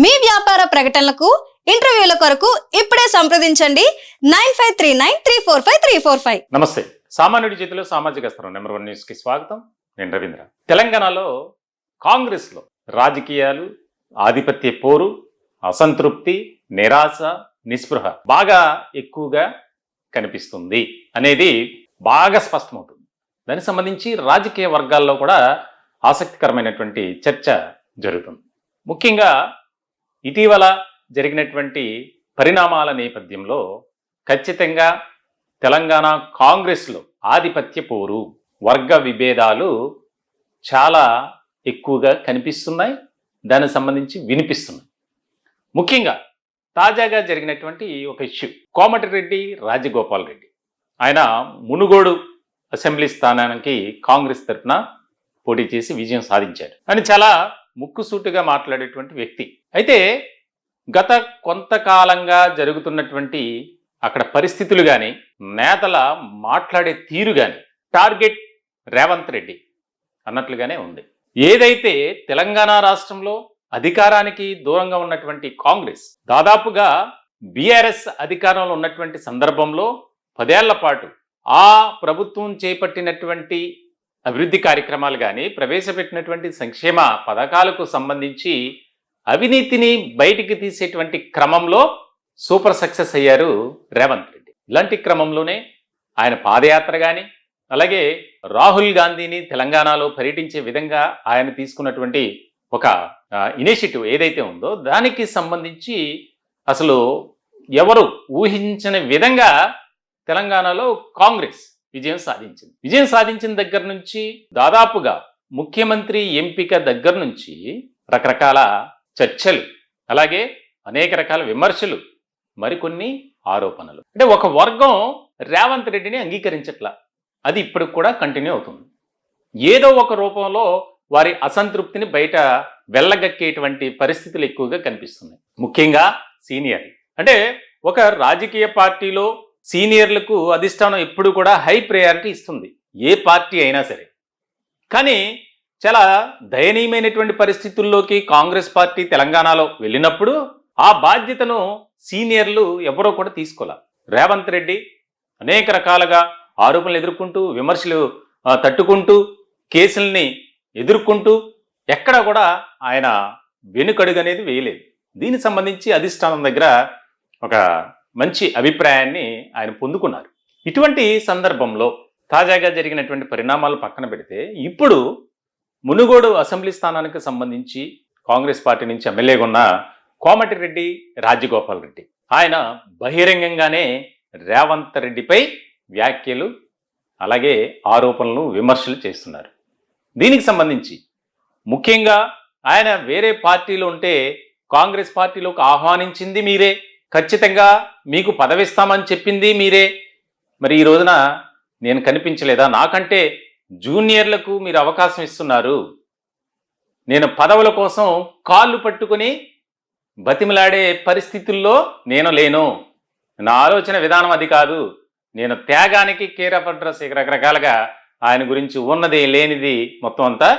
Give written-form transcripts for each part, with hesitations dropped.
మీ వ్యాపార ప్రకటనలకు ఇంటర్వ్యూల కొరకు ఇప్పుడే సంప్రదించండి 9539345345. నమస్తే. సామాన్యుడి చేతిలో సామాజిక స్థరం నెంబర్ 1 న్యూస్ కి స్వాగతం. నేను రవీంద్ర. తెలంగాణలో కాంగ్రెస్ లో రాజకీయాలు, ఆధిపత్య పోరు, అసంతృప్తి, నిరాశ, నిస్పృహ బాగా ఎక్కువగా కనిపిస్తుంది అనేది బాగా స్పష్టమవుతుంది. దానికి సంబంధించి రాజకీయ వర్గాల్లో కూడా ఆసక్తికరమైనటువంటి చర్చ జరుగుతుంది. ముఖ్యంగా ఇటీవల జరిగినటువంటి పరిణామాల నేపథ్యంలో ఖచ్చితంగా తెలంగాణ కాంగ్రెస్లో ఆధిపత్య పోరు, వర్గ విభేదాలు చాలా ఎక్కువగా కనిపిస్తున్నాయి. దానికి సంబంధించి వినిపిస్తున్నాయి. ముఖ్యంగా తాజాగా జరిగినటువంటి ఒక ఇష్యూ, కోమటిరెడ్డి రాజగోపాల్ రెడ్డి ఆయన మునుగోడు అసెంబ్లీ స్థానానికి కాంగ్రెస్ తరఫున పోటీ చేసి విజయం సాధించాడు అని చాలా ముక్కుసూటిగా మాట్లాడేటువంటి వ్యక్తి. అయితే గత కొంతకాలంగా జరుగుతున్నటువంటి అక్కడ పరిస్థితులు కానీ, నేతల మాట్లాడే తీరు కానీ టార్గెట్ రేవంత్ రెడ్డి అన్నట్లుగానే ఉంది. ఏదైతే తెలంగాణ రాష్ట్రంలో అధికారానికి దూరంగా ఉన్నటువంటి కాంగ్రెస్ దాదాపుగా బీఆర్ఎస్ అధికారంలో ఉన్నటువంటి సందర్భంలో 10 ఏళ్ల పాటు ఆ ప్రభుత్వం చేపట్టినటువంటి అభివృద్ధి కార్యక్రమాలు కానీ, ప్రవేశపెట్టినటువంటి సంక్షేమ పథకాలకు సంబంధించి అవినీతిని బయటికి తీసేటువంటి క్రమంలో సూపర్ సక్సెస్ అయ్యారు రేవంత్ రెడ్డి. ఇలాంటి క్రమంలోనే ఆయన పాదయాత్ర కానీ, అలాగే రాహుల్ గాంధీని తెలంగాణలో పర్యటించే విధంగా ఆయన తీసుకున్నటువంటి ఒక ఇనిషియేటివ్ ఏదైతే ఉందో దానికి సంబంధించి అసలు ఎవరు ఊహించని విధంగా తెలంగాణలో కాంగ్రెస్ విజయం సాధించింది. విజయం సాధించిన దగ్గర నుంచి దాదాపుగా ముఖ్యమంత్రి ఎంపిక దగ్గర నుంచి రకరకాల చర్చలు, అలాగే అనేక రకాల విమర్శలు, మరికొన్ని ఆరోపణలు. అంటే ఒక వర్గం రేవంత్ రెడ్డిని అంగీకరించట్లా. అది ఇప్పటికి కూడా కంటిన్యూ అవుతుంది. ఏదో ఒక రూపంలో వారి అసంతృప్తిని బయట వెళ్ళగక్కేటువంటి పరిస్థితులు ఎక్కువగా కనిపిస్తున్నాయి. ముఖ్యంగా సీనియర్లు. అంటే ఒక రాజకీయ పార్టీలో సీనియర్లకు అధిష్టానం ఎప్పుడు కూడా హై ప్రయారిటీ ఇస్తుంది, ఏ పార్టీ అయినా సరే. కానీ చాలా దయనీయమైనటువంటి పరిస్థితుల్లోకి కాంగ్రెస్ పార్టీ తెలంగాణలో వెళ్ళినప్పుడు ఆ బాధ్యతను సీనియర్లు ఎవరో కూడా తీసుకోలే. రేవంత్ రెడ్డి అనేక రకాలుగా ఆరోపణలు ఎదుర్కొంటూ, విమర్శలు తట్టుకుంటూ, కేసుల్ని ఎదుర్కొంటూ ఎక్కడ కూడా ఆయన వెనుకడుగు అనేది వేయలేదు. దీనికి సంబంధించి అధిష్టానం దగ్గర ఒక మంచి అభిప్రాయాన్ని ఆయన పొందుకున్నారు. ఇటువంటి సందర్భంలో తాజాగా జరిగినటువంటి పరిణామాలు పక్కన పెడితే ఇప్పుడు మునుగోడు అసెంబ్లీ స్థానానికి సంబంధించి కాంగ్రెస్ పార్టీ నుంచి ఎమ్మెల్యేగా ఉన్న కోమటిరెడ్డి రాజగోపాల్ రెడ్డి ఆయన బహిరంగంగానే రేవంత్ రెడ్డిపై వ్యాఖ్యలు, అలాగే ఆరోపణలు, విమర్శలు చేస్తున్నారు. దీనికి సంబంధించి ముఖ్యంగా ఆయన వేరే పార్టీలో ఉంటే కాంగ్రెస్ పార్టీలోకి ఆహ్వానించింది మీరే, ఖచ్చితంగా మీకు పదవిస్తామని చెప్పింది మీరే, మరి ఈ రోజున నేను కనిపించలేదా? నాకంటే జూనియర్లకు మీరు అవకాశం ఇస్తున్నారు, నేను పదవుల కోసం కాళ్ళు పట్టుకుని బతిమలాడే పరిస్థితుల్లో నేను లేను, నా ఆలోచన విధానం అది కాదు, నేను త్యాగానికి కేర్ ఆఫ్ అడ్రస్, రకరకాలుగా ఆయన గురించి ఉన్నది లేనిది మొత్తం అంతా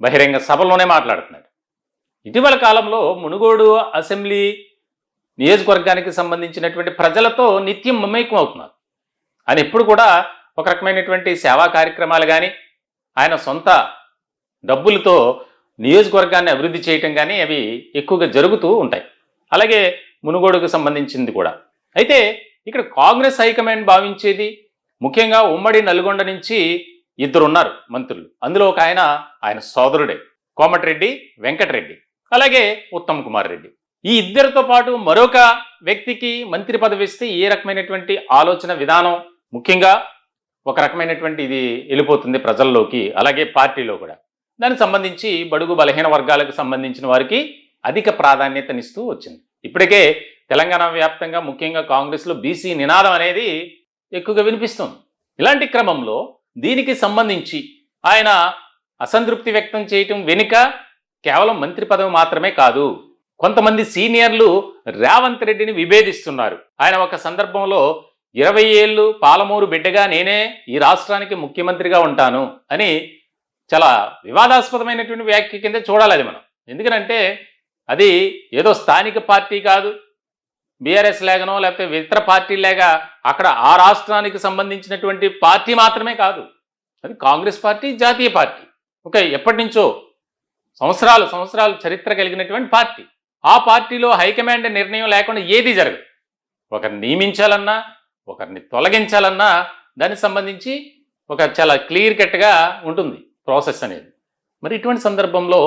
బహిరంగ సభలోనే మాట్లాడుతున్నాడు. ఇటీవల కాలంలో మునుగోడు అసెంబ్లీ నియోజకవర్గానికి సంబంధించినటువంటి ప్రజలతో నిత్యం మమేకం అవుతున్నారు. ఆయన ఎప్పుడు కూడా ఒక రకమైనటువంటి సేవా కార్యక్రమాలు కానీ, ఆయన సొంత డబ్బులతో నియోజకవర్గాన్ని అభివృద్ధి చేయటం కానీ అవి ఎక్కువగా జరుగుతూ ఉంటాయి. అలాగే మునుగోడుకు సంబంధించింది కూడా. అయితే ఇక్కడ కాంగ్రెస్ హైకమాండ్ భావించేది ముఖ్యంగా ఉమ్మడి నల్గొండ నుంచి 2 ఉన్నారు మంత్రులు. అందులో ఒక ఆయన సోదరుడే కోమటిరెడ్డి వెంకటరెడ్డి, అలాగే ఉత్తమ్ కుమార్ రెడ్డి. ఈ ఇద్దరితో పాటు మరొక వ్యక్తికి మంత్రి పదవి ఇస్తే ఏ రకమైనటువంటి ఆలోచన విధానం, ముఖ్యంగా ఒక రకమైనటువంటి ఇది వెళ్ళిపోతుంది ప్రజల్లోకి, అలాగే పార్టీలో కూడా. దానికి సంబంధించి బడుగు బలహీన వర్గాలకు సంబంధించిన వారికి అధిక ప్రాధాన్యతనిస్తూ వచ్చింది. ఇప్పటికే తెలంగాణ వ్యాప్తంగా ముఖ్యంగా కాంగ్రెస్లో బీసీ నినాదం అనేది ఎక్కువగా వినిపిస్తుంది. ఇలాంటి క్రమంలో దీనికి సంబంధించి ఆయన అసంతృప్తి వ్యక్తం చేయటం వెనుక కేవలం మంత్రి పదవి మాత్రమే కాదు, కొంతమంది సీనియర్లు రేవంత్ రెడ్డిని విభేదిస్తున్నారు. ఆయన ఒక సందర్భంలో 20 ఏళ్ళు పాలమూరు బిడ్డగా నేనే ఈ రాష్ట్రానికి ముఖ్యమంత్రిగా ఉంటాను అని చాలా వివాదాస్పదమైనటువంటి వ్యాఖ్య కింద చూడాలి అది మనం. ఎందుకంటే అది ఏదో స్థానిక పార్టీ కాదు, బీఆర్ఎస్ లేగనో లేకపోతే ఇతర పార్టీ లేక అక్కడ ఆ రాష్ట్రానికి సంబంధించినటువంటి పార్టీ మాత్రమే కాదు, అది కాంగ్రెస్ పార్టీ, జాతీయ పార్టీ. ఓకే, ఎప్పటి నుంచో సంవత్సరాలు చరిత్ర కలిగినటువంటి పార్టీ. ఆ పార్టీలో హైకమాండ్ నిర్ణయం లేకుండా ఏది జరగదు. ఒకరిని నియమించాలన్నా, ఒకరిని తొలగించాలన్నా దానికి సంబంధించి ఒక చాలా క్లియర్ కట్గా ఉంటుంది ప్రాసెస్ అనేది. మరి ఇటువంటి సందర్భంలో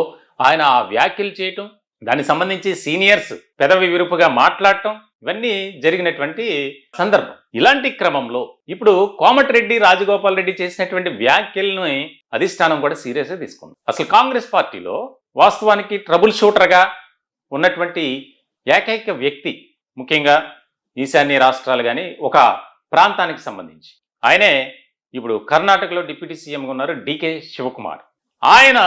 ఆయన ఆ వ్యాఖ్యలు చేయటం, దానికి సంబంధించి సీనియర్స్ పెదవి విరుపుగా మాట్లాడటం, ఇవన్నీ జరిగినటువంటి సందర్భం. ఇలాంటి క్రమంలో ఇప్పుడు కోమటిరెడ్డి రాజగోపాల్ రెడ్డి చేసినటువంటి వ్యాఖ్యలను అధిష్టానం కూడా సీరియస్గా తీసుకుంది. అసలు కాంగ్రెస్ పార్టీలో వాస్తవానికి ట్రబుల్ షూటర్గా ఉన్నటువంటి ఏకైక వ్యక్తి, ముఖ్యంగా ఈశాన్య రాష్ట్రాలు కానీ ఒక ప్రాంతానికి సంబంధించి ఆయనే ఇప్పుడు కర్ణాటకలో డిప్యూటీ సీఎంగా ఉన్నారు డికే శివకుమార్. ఆయన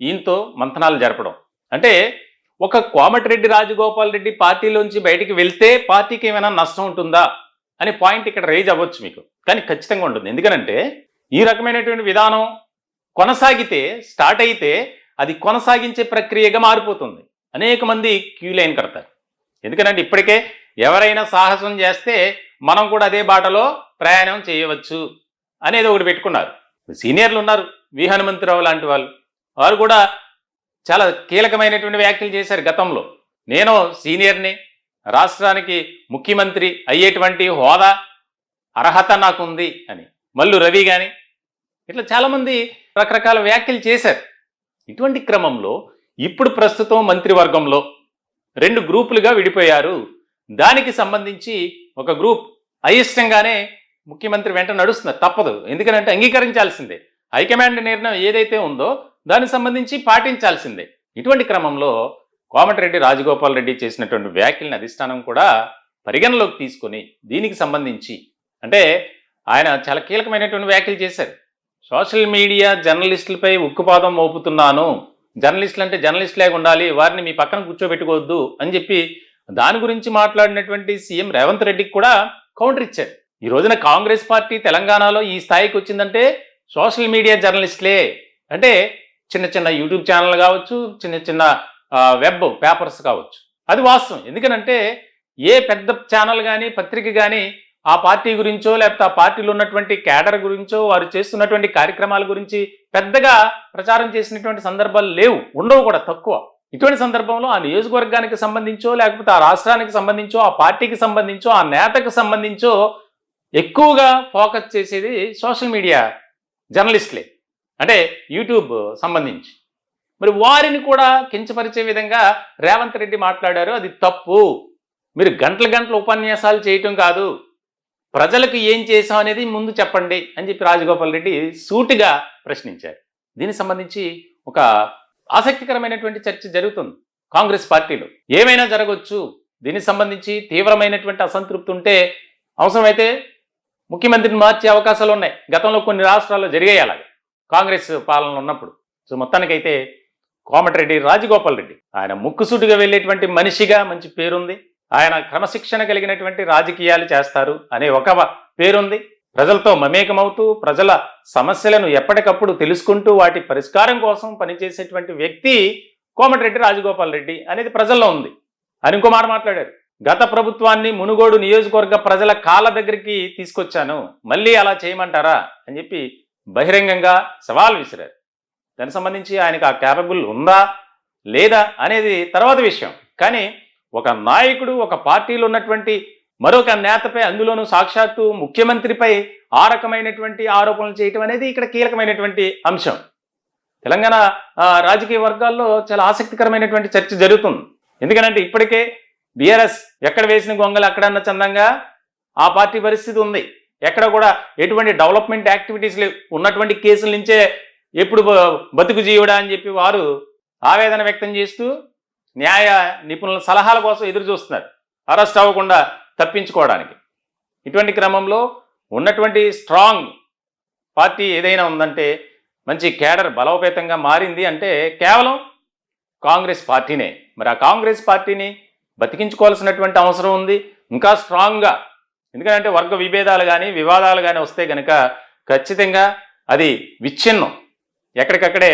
ఈయనతో మంతనాలు జరపడం అంటే ఒక కోమటిరెడ్డి రాజగోపాల్ రెడ్డి పార్టీలోంచి బయటికి వెళ్తే పార్టీకి ఏమైనా నష్టం ఉంటుందా అనే పాయింట్ ఇక్కడ రైజ్ అవ్వచ్చు మీకు, కానీ ఖచ్చితంగా ఉంటుంది. ఎందుకనంటే ఈ రకమైనటువంటి విధానం కొనసాగితే, స్టార్ట్ అయితే అది కొనసాగించే ప్రక్రియగా మారిపోతుంది. అనేక మంది క్యూ లైన్ కడతారు. ఎందుకంటే ఇప్పటికే ఎవరైనా సాహసం చేస్తే మనం కూడా అదే బాటలో ప్రయాణం చేయవచ్చు అనేది ఒకటి పెట్టుకున్నారు. సీనియర్లు ఉన్నారు, వి హనుమంతరావు లాంటి వారు కూడా చాలా కీలకమైనటువంటి వ్యాఖ్యలు చేశారు గతంలో. నేను సీనియర్ని, రాష్ట్రానికి ముఖ్యమంత్రి అయ్యేటువంటి హోదా అర్హత నాకుంది అని. మల్లు రవి కానీ ఇట్లా చాలామంది రకరకాల వ్యాఖ్యలు చేశారు. ఇటువంటి క్రమంలో ఇప్పుడు ప్రస్తుతం మంత్రివర్గంలో 2 గ్రూపులుగా విడిపోయారు. దానికి సంబంధించి ఒక గ్రూప్ అయిష్టంగానే ముఖ్యమంత్రి వెంట నడుస్తున్నారు, తప్పదు. ఎందుకంటే అంగీకరించాల్సిందే, హైకమాండ్ నిర్ణయం ఏదైతే ఉందో దానికి సంబంధించి పాటించాల్సిందే. ఇటువంటి క్రమంలో కోమటిరెడ్డి రాజగోపాల్ రెడ్డి చేసినటువంటి వ్యాఖ్యలను అధిష్టానం కూడా పరిగణలోకి తీసుకొని దీనికి సంబంధించి అంటే ఆయన చాలా కీలకమైనటువంటి వ్యాఖ్యలు చేశారు. సోషల్ మీడియా జర్నలిస్టులపై ఉక్కుపాదం మోపుతున్నాను, జర్నలిస్టులు అంటే జర్నలిస్టులాగా ఉండాలి, వారిని మీ పక్కన కూర్చోబెట్టుకోవద్దు అని చెప్పి దాని గురించి మాట్లాడినటువంటి సీఎం రేవంత్ రెడ్డికి కూడా కౌంటర్ ఇచ్చారు. ఈ రోజున కాంగ్రెస్ పార్టీ తెలంగాణలో ఈ స్థాయికి వచ్చిందంటే సోషల్ మీడియా జర్నలిస్టులే. అంటే చిన్న చిన్న యూట్యూబ్ ఛానల్ కావచ్చు, చిన్న చిన్న వెబ్ పేపర్స్ కావచ్చు, అది వాస్తవం. ఎందుకనంటే ఏ పెద్ద ఛానల్ కానీ పత్రిక కానీ ఆ పార్టీ గురించో లేకపోతే ఆ పార్టీలో ఉన్నటువంటి క్యాడర్ గురించో వారు చేస్తున్నటువంటి కార్యక్రమాల గురించి పెద్దగా ప్రచారం చేసినటువంటి సందర్భాలు లేవు, ఉండవు కూడా, తక్కువ. ఇటువంటి సందర్భంలో ఆ నియోజకవర్గానికి సంబంధించో లేకపోతే ఆ రాష్ట్రానికి సంబంధించో ఆ పార్టీకి సంబంధించో ఆ నేతకు సంబంధించో ఎక్కువగా ఫోకస్ చేసేది సోషల్ మీడియా జర్నలిస్టులే, అంటే యూట్యూబ్ సంబంధించి. మరి వారిని కూడా కించపరిచే విధంగా రేవంత్ రెడ్డి మాట్లాడారు. అది తప్పు. మీరు గంటల ఉపన్యాసాలు చేయటం కాదు, ప్రజలకు ఏం చేశాం అనేది ముందు చెప్పండి అని చెప్పి రాజగోపాల్ రెడ్డి సూటిగా ప్రశ్నించారు. దీనికి సంబంధించి ఒక ఆసక్తికరమైనటువంటి చర్చ జరుగుతుంది కాంగ్రెస్ పార్టీలో. ఏమైనా జరగవచ్చు, దీనికి సంబంధించి తీవ్రమైనటువంటి అసంతృప్తి ఉంటే అవసరమైతే ముఖ్యమంత్రిని మార్చే అవకాశాలు ఉన్నాయి. గతంలో కొన్ని రాష్ట్రాల్లో జరిగాయి అలాగే కాంగ్రెస్ పాలన ఉన్నప్పుడు. సో మొత్తానికైతే కోమటిరెడ్డి రాజగోపాల్ రెడ్డి ఆయన ముక్కుసూటిగా వెళ్ళేటువంటి మనిషిగా మంచి పేరుంది. ఆయన క్రమశిక్షణ కలిగినటువంటి రాజకీయాలు చేస్తారు అనే ఒక పేరుంది. ప్రజలతో మమేకమవుతూ ప్రజల సమస్యలను ఎప్పటికప్పుడు తెలుసుకుంటూ వాటి పరిష్కారం కోసం పనిచేసేటువంటి వ్యక్తి కోమటిరెడ్డి రాజగోపాల్ రెడ్డి అనేది ప్రజల్లో ఉంది. అని ఇంకో మాట మాట్లాడారు. గత ప్రభుత్వాన్ని మునుగోడు నియోజకవర్గ ప్రజల కాళ్ళ దగ్గరికి తీసుకొచ్చాను, మళ్ళీ అలా చేయమంటారా అని చెప్పి బహిరంగంగా సవాల్ విసిరారు. దానికి సంబంధించి ఆయనకు ఆ క్యాపబుల్ ఉందా లేదా అనేది తర్వాత విషయం. కానీ ఒక నాయకుడు ఒక పార్టీలో ఉన్నటువంటి మరొక నేతపై, అందులోనూ సాక్షాత్తు ముఖ్యమంత్రిపై ఆ రకమైనటువంటి ఆరోపణలు చేయటం అనేది ఇక్కడ కీలకమైనటువంటి అంశం. తెలంగాణ రాజకీయ వర్గాల్లో చాలా ఆసక్తికరమైనటువంటి చర్చ జరుగుతుంది. ఎందుకంటే ఇప్పటికే బీఆర్ఎస్ ఎక్కడ వేసిన గొంగలు అక్కడన్న చందంగా ఆ పార్టీ పరిస్థితి ఉంది. ఎక్కడ కూడా ఎటువంటి డెవలప్మెంట్ యాక్టివిటీస్ ఉన్నటువంటి కేసుల నుంచే ఎప్పుడు బతుకు జీవుడా అని చెప్పి వారు ఆవేదన వ్యక్తం చేస్తూ న్యాయ నిపుణుల సలహాల కోసం ఎదురు చూస్తున్నారు, అరెస్ట్ అవ్వకుండా తప్పించుకోవడానికి. ఇటువంటి క్రమంలో ఉన్నటువంటి స్ట్రాంగ్ పార్టీ ఏదైనా ఉందంటే, మంచి కేడర్ బలోపేతంగా మారింది అంటే కేవలం కాంగ్రెస్ పార్టీనే. మరి ఆ కాంగ్రెస్ పార్టీని బతికించుకోవాల్సినటువంటి అవసరం ఉంది ఇంకా స్ట్రాంగ్గా. ఎందుకంటే వర్గ విభేదాలు కానీ వివాదాలు కానీ వస్తే కనుక ఖచ్చితంగా అది విచ్ఛిన్నం, ఎక్కడికక్కడే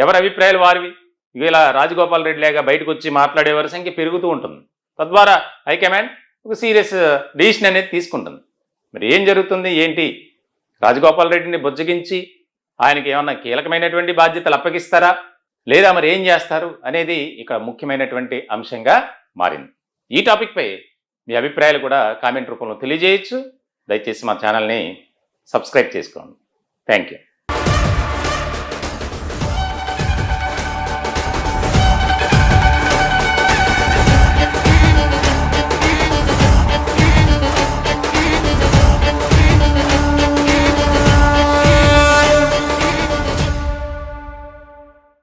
ఎవరి అభిప్రాయాలు వారివి, ఇలా రాజగోపాల్ రెడ్డి లాగా బయటకు వచ్చి మాట్లాడే వారి సంఖ్య పెరుగుతూ ఉంటుంది. తద్వారా హైకమాండ్ ఒక సీరియస్ డిసిషన్ అనేది తీసుకుంటుంది. మరి ఏం జరుగుతుంది ఏంటి? రాజగోపాల్ రెడ్డిని బుజ్జగించి ఆయనకి ఏమన్నా కీలకమైనటువంటి బాధ్యతలు అప్పగిస్తారా, లేదా మరి ఏం చేస్తారు అనేది ఇక్కడ ముఖ్యమైనటువంటి అంశంగా మారింది. ఈ టాపిక్పై మీ అభిప్రాయాలు కూడా కామెంట్ రూపంలో తెలియజేయచ్చు. దయచేసి మా ఛానల్ని సబ్స్క్రైబ్ చేసుకోండి. Thank you.